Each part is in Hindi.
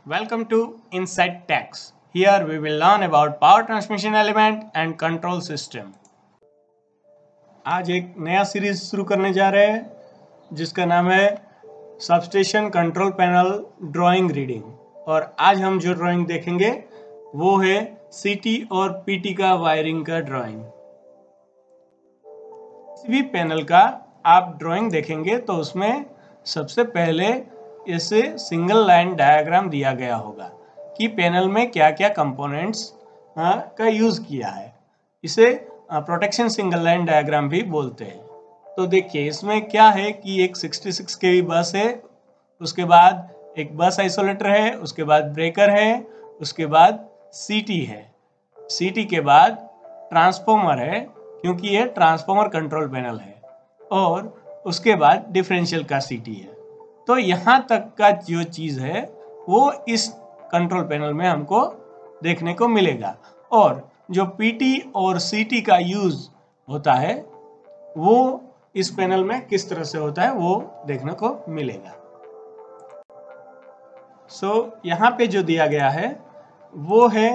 Welcome to Insight Techs. Here we will learn about power transmission element and control system. आज एक नया सीरीज शुरू करने जा रहे हैं जिसका नाम है substation control panel drawing reading. और आज हम जो ड्राइंग देखेंगे वो है सीटी और पीटी का वायरिंग का ड्राइंग। किसी भी पैनल का आप ड्राइंग देखेंगे तो उसमें सबसे पहले इसे सिंगल लाइन डायग्राम दिया गया होगा कि पैनल में क्या क्या कंपोनेंट्स का यूज़ किया है। इसे प्रोटेक्शन सिंगल लाइन डायग्राम भी बोलते हैं। तो देखिए इसमें क्या है कि एक 66 kV बस है, उसके बाद एक बस आइसोलेटर है, उसके बाद ब्रेकर है, उसके बाद सीटी है, सीटी के बाद ट्रांसफॉर्मर है क्योंकि ये ट्रांसफॉर्मर कंट्रोल पैनल है, और उसके बाद डिफरेंशियल का सीटी है। तो यहाँ तक का जो चीज़ है वो इस कंट्रोल पैनल में हमको देखने को मिलेगा। और जो पीटी और सीटी का यूज़ होता है वो इस पैनल में किस तरह से होता है वो देखने को मिलेगा। यहाँ पे जो दिया गया है वो है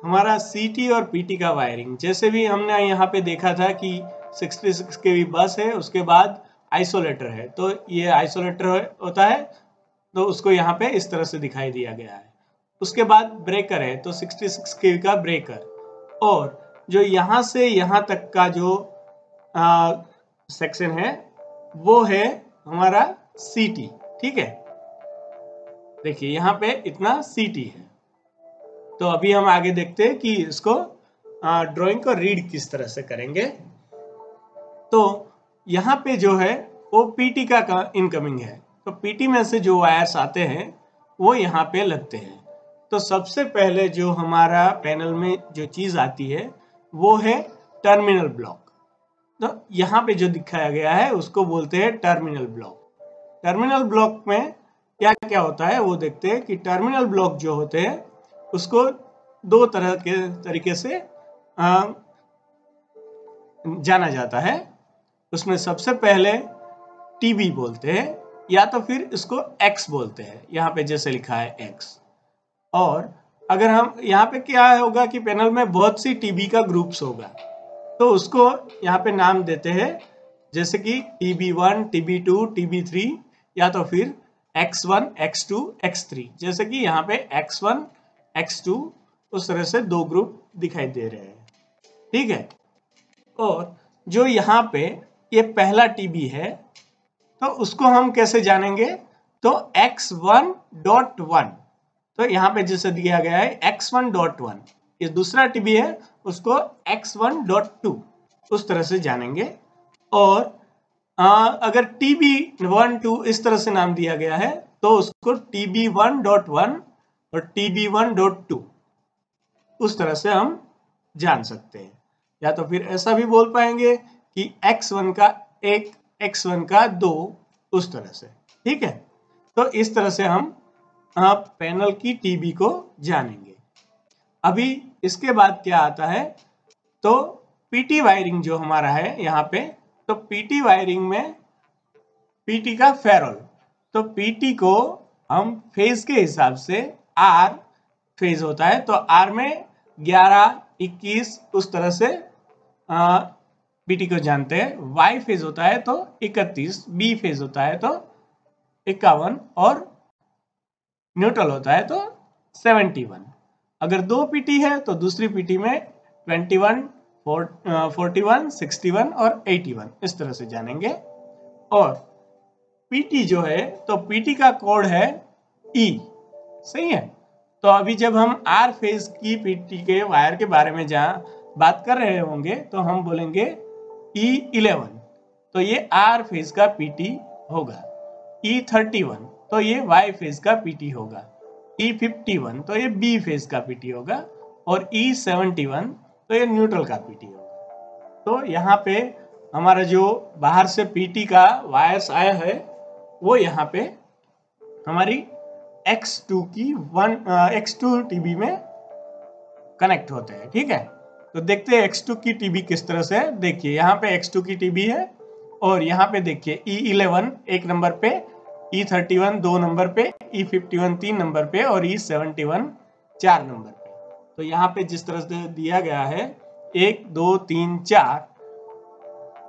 हमारा सीटी और पीटी का वायरिंग। जैसे भी हमने यहाँ पे देखा था कि 66 kV बस है, उसके बाद आइसोलेटर है, तो ये आइसोलेटर होता है तो उसको यहाँ पे इस तरह से दिखाई दिया गया है। उसके बाद ब्रेकर है तो 66 kV का ब्रेकर, और जो यहाँ से यहाँ तक का जो सेक्शन है वो है हमारा सीटी। ठीक है, देखिए यहाँ पे इतना सीटी है। तो अभी हम आगे देखते हैं कि इसको ड्राइंग को रीड किस तरह से करेंगे। तो यहाँ पे जो है वो पीटी का इनकमिंग है, तो पीटी में से जो वायर्स आते हैं वो यहाँ पे लगते हैं। तो सबसे पहले जो हमारा पैनल में जो चीज़ आती है वो है टर्मिनल ब्लॉक। तो यहाँ पे जो दिखाया गया है उसको बोलते हैं टर्मिनल ब्लॉक। टर्मिनल ब्लॉक में क्या क्या होता है वो देखते हैं कि टर्मिनल ब्लॉक जो होते हैं उसको दो तरह के तरीके से जाना जाता है। उसमें सबसे पहले टीबी बोलते हैं, या तो फिर इसको एक्स बोलते हैं, यहाँ पे जैसे लिखा है एक्स। और अगर हम यहाँ पे क्या होगा कि पैनल में बहुत सी टीबी का ग्रुप्स होगा तो उसको यहाँ पे नाम देते हैं, जैसे कि TB1, TB2, TB3, या तो फिर X1, X2, X3। जैसे कि यहाँ पे X1, X2 उस तरह से दो ग्रुप दिखाई दे रहे हैं। ठीक है, और जो यहाँ पे ये पहला टीबी है तो उसको हम कैसे जानेंगे, तो X1.1, तो यहाँ पे जैसे दिया गया है X1.1। ये दूसरा टीबी है उसको X1.2 उस तरह से जानेंगे। और अगर TB12 इस तरह से नाम दिया गया है तो उसको TB1.1 और TB1.2 उस तरह से हम जान सकते हैं। या तो फिर ऐसा भी बोल पाएंगे कि X1 का 1, X1 का 2, उस तरह से। ठीक है, तो इस तरह से हम पैनल की टीबी को जानेंगे। अभी इसके बाद क्या आता है, तो पीटी वायरिंग जो हमारा है यहाँ पे, तो पीटी वायरिंग में पीटी का फेरोल, तो पीटी को हम फेज के हिसाब से आर फेज होता है तो आर में 11, 21 उस तरह से पीटी को जानते हैं। वाई फेज होता है तो 31, बी फेज होता है तो 51, और न्यूट्रल होता है तो 71। अगर दो पीटी है तो दूसरी पीटी में 21, 41, 61 और 81 इस तरह से जानेंगे। और पीटी जो है तो पीटी का कोड है ई। सही है, तो अभी जब हम आर फेज की पीटी के वायर के बारे में जहाँ बात कर रहे होंगे तो हम बोलेंगे E11, तो ये आर फेज का पीटी होगा। E31 तो ये वाई फेज का पीटी होगा। E51 तो ये बी फेज का पीटी होगा, और E71 तो ये न्यूट्रल का पीटी होगा। तो यहाँ पे हमारा जो बाहर से पीटी का वायर्स आया है वो यहाँ पे हमारी X2 टीबी में कनेक्ट होते हैं। ठीक है, तो देखते हैं X2 की टीबी किस तरह से है। देखिए यहाँ पे X2 की टीबी है, और यहाँ पे देखिए E11 एक नंबर पे E31 2 नंबर पे, E51 3 नंबर पे और E71 4 नंबर पे। तो यहाँ पे जिस तरह से दिया गया है 1 2 3 4,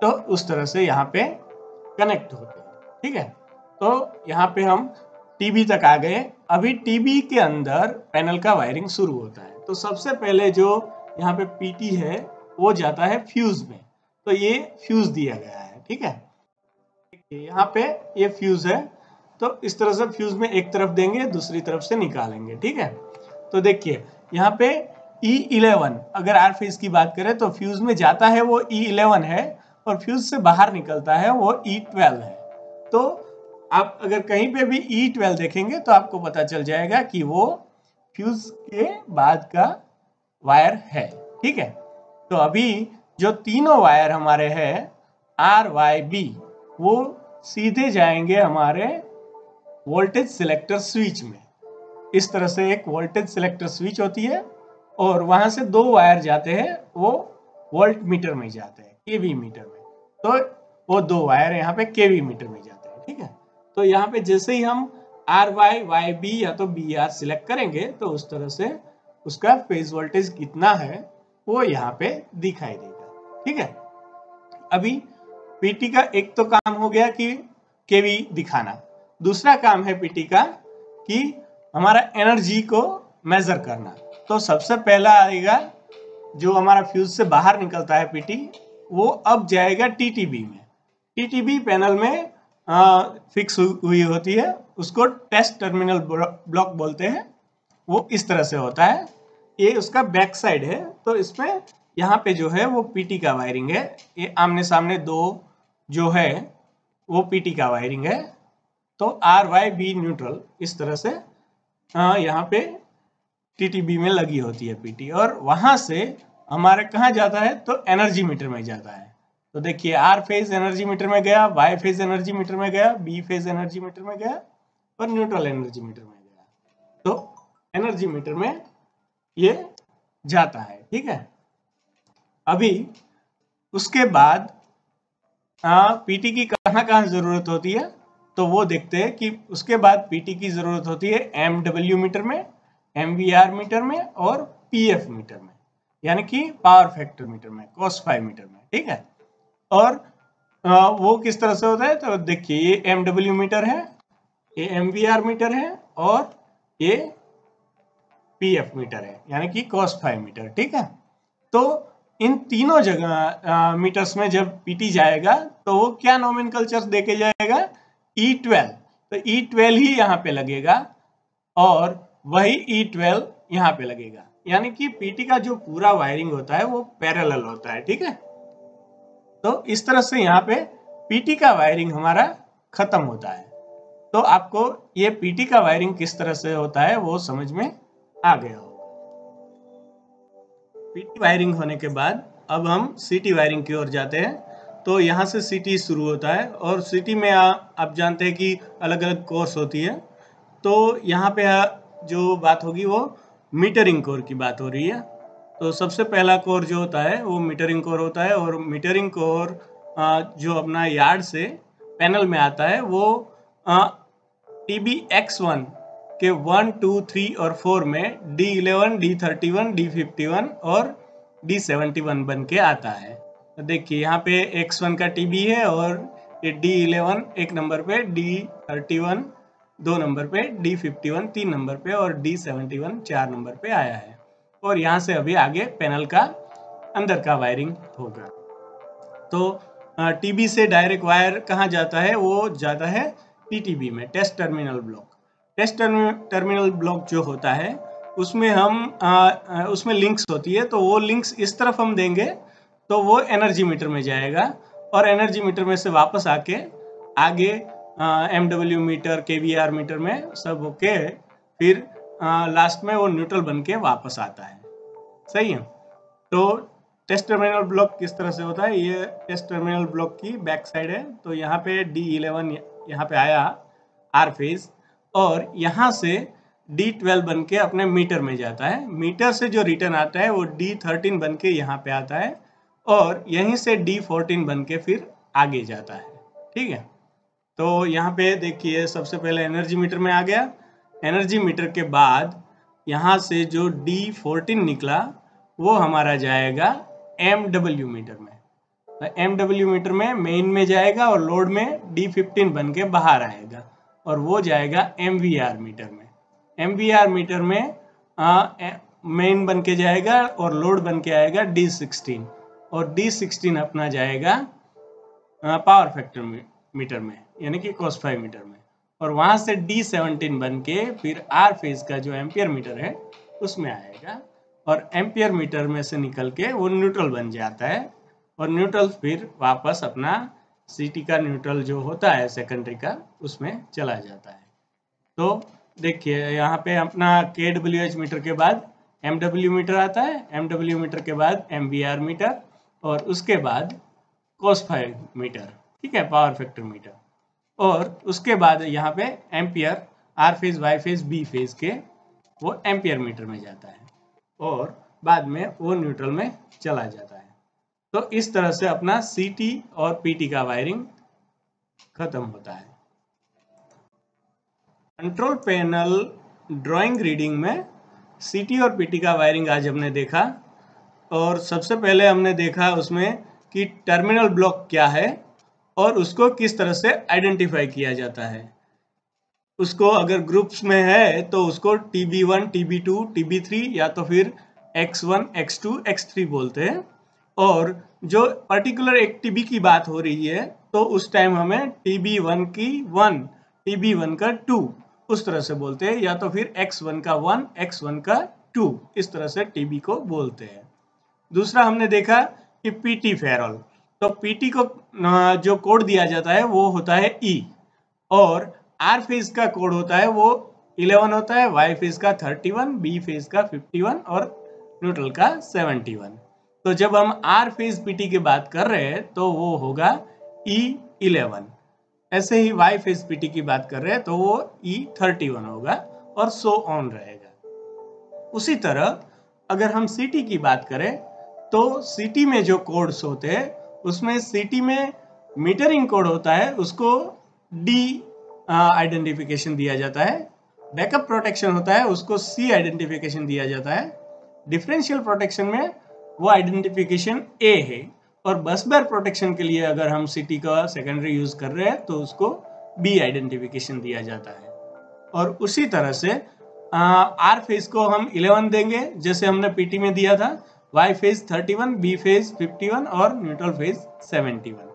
तो उस तरह से यहाँ पे कनेक्ट होते हैं। ठीक है, तो यहाँ पे हम टीबी तक आ गए। अभी टीबी के अंदर पैनल का वायरिंग शुरू होता है। तो सबसे पहले जो यहाँ पे पीटी है वो जाता है फ्यूज में। तो ये फ्यूज दिया गया है। ठीक है, यहाँ पे ये फ्यूज है, तो इस तरह से फ्यूज में एक तरफ देंगे, दूसरी तरफ से निकालेंगे। ठीक है, तो देखिए यहाँ पे E11 अगर आर फेज की बात करें तो फ्यूज में जाता है वो E11 है, और फ्यूज से बाहर निकलता है वो E12 है। तो आप अगर कहीं पे भी E12 देखेंगे तो आपको पता चल जाएगा कि वो फ्यूज के बाद का वायर है। ठीक है, तो अभी जो तीनों वायर हमारे हैं RYB, वो सीधे जाएंगे हमारे वोल्टेज सिलेक्टर स्विच में। इस तरह से एक वोल्टेज सिलेक्टर स्विच होती है, और वहां से दो वायर जाते हैं, वो वोल्ट मीटर में जाते हैं, केवी मीटर में। तो वो दो वायर यहाँ पे केवी मीटर में जाते हैं। ठीक है, तो यहाँ पे जैसे ही हम RYYB या तो BR सिलेक्ट करेंगे तो उस तरह से उसका फेज वोल्टेज कितना है वो यहाँ पे दिखाई देगा। ठीक है, अभी पीटी का एक तो काम हो गया कि केवी दिखाना, दूसरा काम है पीटी का कि हमारा एनर्जी को मेजर करना। तो सबसे पहला आएगा जो हमारा फ्यूज से बाहर निकलता है पीटी, वो अब जाएगा टीटीबी में। टीटीबी पैनल में फिक्स हुई होती है, उसको टेस्ट टर्मिनल ब्लॉक बोलते हैं। वो इस तरह से होता है, ये उसका बैक साइड है। तो इसमें यहाँ पे जो है वो पीटी का वायरिंग है, ये आमने सामने दो जो है वो पीटी का वायरिंग है। तो RYB न्यूट्रल इस तरह से यहाँ पे टीटीबी में लगी होती है पीटी, और वहां से हमारे कहाँ जाता है तो एनर्जी मीटर में जाता है। तो देखिए आर फेज एनर्जी मीटर में गया, वाई फेज एनर्जी मीटर में गया, बी फेज एनर्जी मीटर में गया, और न्यूट्रल एनर्जी मीटर में गया। तो एनर्जी मीटर में ये जाता है। ठीक है, अभी उसके बाद पीटी की कहाँ कहाँ जरूरत होती है तो वो देखते हैं कि उसके बाद पीटी की जरूरत होती है MW मीटर में, MVR मीटर में और PF मीटर में, यानी कि पावर फैक्टर मीटर में, cos फाई मीटर में। ठीक है, और वो किस तरह से होता है तो देखिए ये MW मीटर है, ये MVR मीटर है और ये PF मीटर है, यानी कि cos फाई मीटर। ठीक है, तो इन तीनों जगह मीटर्स में जब पीटी जाएगा तो वो क्या नोमेनकल्चर देके जाएगा, E12। तो E12 ही यहाँ पे लगेगा और वही E12 यहाँ पे लगेगा, यानी कि पीटी का जो पूरा वायरिंग होता है वो पैरेलल होता है। ठीक है, तो इस तरह से यहाँ पे पीटी का वायरिंग हमारा खत्म होता है। तो आपको ये पीटी का वायरिंग किस तरह से होता है वो समझ में आ गया होगा। पीटी वायरिंग होने के बाद अब हम सीटी वायरिंग की ओर जाते हैं। तो यहाँ से सीटी शुरू होता है, और सीटी में आप जानते हैं कि अलग अलग कोर्स होती है। तो यहाँ पे जो बात होगी वो मीटरिंग कोर की बात हो रही है। तो सबसे पहला कोर जो होता है वो मीटरिंग कोर होता है, और मीटरिंग कोर जो अपना यार्ड से पैनल में आता है वो TBX1 के 1, 2, 3 और 4 में D11, D31, D51 और D71 बन के आता है। तो देखिए यहाँ पे X1 का TB है, और ये D11 एक नंबर पे, D31 2 नंबर पे, D51 3 नंबर पे और D71 4 नंबर पे आया है। और यहाँ से अभी आगे पैनल का अंदर का वायरिंग होगा। तो टीबी से डायरेक्ट वायर कहाँ जाता है, वो जाता है टीटीबी में, test terminal block. Test terminal block जो होता है उसमें उसमें लिंक्स होती है। तो वो लिंक्स इस तरफ हम देंगे तो वो एनर्जी मीटर में जाएगा, और एनर्जी मीटर में से वापस आके आगे MW मीटर, KVR मीटर में सब होके फिर लास्ट में वो न्यूट्रल बन के वापस आता है। सही है, तो टेस्ट टर्मिनल ब्लॉक किस तरह से होता है, ये टेस्ट टर्मिनल ब्लॉक की बैक साइड है। तो यहाँ पे D11 यहाँ पे आया आर फेज, और यहाँ से D12 बन के अपने मीटर में जाता है। मीटर से जो रिटर्न आता है वो D13 बन के यहाँ पे आता है, और यहीं से D14 बन के फिर आगे जाता है। ठीक है, तो यहाँ पे देखिए सबसे पहले एनर्जी मीटर में आ गया। एनर्जी मीटर के बाद यहाँ से जो D14 निकला वो हमारा जाएगा MW मीटर में। MW मीटर में मेन में जाएगा और लोड में D15 बन के बाहर आएगा और वो जाएगा MVR मीटर में। MVR मीटर में मेन बन के जाएगा और लोड बन के आएगा D16 और D16 अपना जाएगा पावर फैक्टर मीटर में यानी कि cos 5 मीटर में और वहां से D17 बन के फिर R फेज का जो एम्पियर मीटर है उसमें आएगा और एम्पियर मीटर में से निकल के वो न्यूट्रल बन जाता है और न्यूट्रल फिर वापस अपना सिटी का न्यूट्रल जो होता है सेकेंडरी का उसमें चला जाता है। तो देखिए यहाँ पे अपना KWH मीटर के बाद MW मीटर आता है, MW मीटर के बाद MVR मीटर और उसके बाद cos 5 मीटर, ठीक है, पावर फैक्टर मीटर और उसके बाद यहाँ पे ampere R phase, Y phase, B phase के वो एम्पियर मीटर में जाता है और बाद में वो न्यूट्रल में चला जाता है। तो इस तरह से अपना CT और PT का वायरिंग खत्म होता है। कंट्रोल पैनल ड्राइंग रीडिंग में CT और PT का वायरिंग आज हमने देखा और सबसे पहले हमने देखा उसमें कि टर्मिनल ब्लॉक क्या है और उसको किस तरह से आइडेंटिफाई किया जाता है। उसको अगर ग्रुप्स में है तो उसको TB1, TB2, TB3 या तो फिर X1, X2, X3 बोलते हैं और जो पर्टिकुलर एक TB की बात हो रही है तो उस टाइम हमें TB1 की 1, TB1 का 2 उस तरह से बोलते हैं या तो फिर X1 का 1, X1 का 2 इस तरह से TB को बोलते हैं। दूसरा हमने देखा कि PT फेरल, तो PT को जो कोड दिया जाता है वो होता है E और R फेज का कोड होता है वो 11 होता है, Y फेज का 31, B फेज का 51 और न्यूट्रल का 71। तो जब हम R फेज PT की बात कर रहे हैं तो वो होगा E11। ऐसे ही Y फेज PT की बात कर रहे हैं तो वो E31 होगा और सो ऑन रहेगा। उसी तरह अगर हम CT की बात करें तो CT में जो कोड्स होते हैं उसमें CT में मीटरिंग कोड होता है उसको D आइडेंटिफिकेशन दिया जाता है, बैकअप प्रोटेक्शन होता है उसको C आइडेंटिफिकेशन दिया जाता है, डिफरेंशियल प्रोटेक्शन में वो आइडेंटिफिकेशन A है और बस बार प्रोटेक्शन के लिए अगर हम CT का सेकेंडरी यूज कर रहे हैं तो उसको B आइडेंटिफिकेशन दिया जाता है। और उसी तरह से R फेज को हम 11 देंगे जैसे हमने PT में दिया था, Y फेज 31, B फेज 51 और न्यूट्रल फेज 71।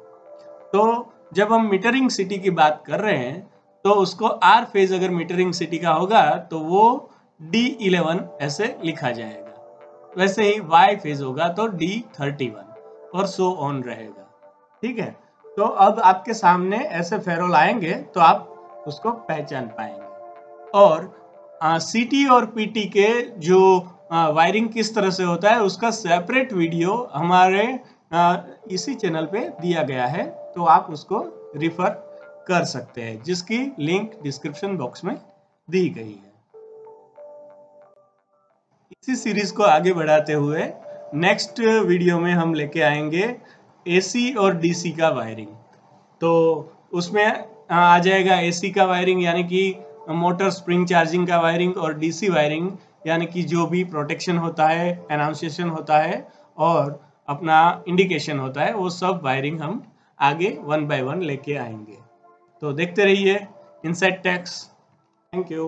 तो जब हम मीटरिंग CT की बात कर रहे हैं तो उसको R फेज अगर मीटरिंग CT का होगा तो वो D11 ऐसे लिखा जाएगा, वैसे ही Y फेज होगा तो D31 और सो ऑन रहेगा, ठीक है। तो अब आपके सामने ऐसे फेरोल आएंगे तो आप उसको पहचान पाएंगे। और CT और PT के जो वायरिंग किस तरह से होता है उसका सेपरेट वीडियो हमारे इसी चैनल पे दिया गया है, तो आप उसको रिफर कर सकते हैं जिसकी लिंक डिस्क्रिप्शन बॉक्स में दी गई है। इसी सीरीज को आगे बढ़ाते हुए नेक्स्ट वीडियो में हम लेके आएंगे AC और DC का वायरिंग। तो उसमें आ जाएगा AC का वायरिंग यानी कि मोटर स्प्रिंग चार्जिंग का वायरिंग और DC वायरिंग यानी कि जो भी प्रोटेक्शन होता है, एनाउंसिएशन होता है और अपना इंडिकेशन होता है, वो सब वायरिंग हम आगे 1 बाय 1 लेके आएंगे। तो देखते रहिए इनसाइड टेक्स। Thank you.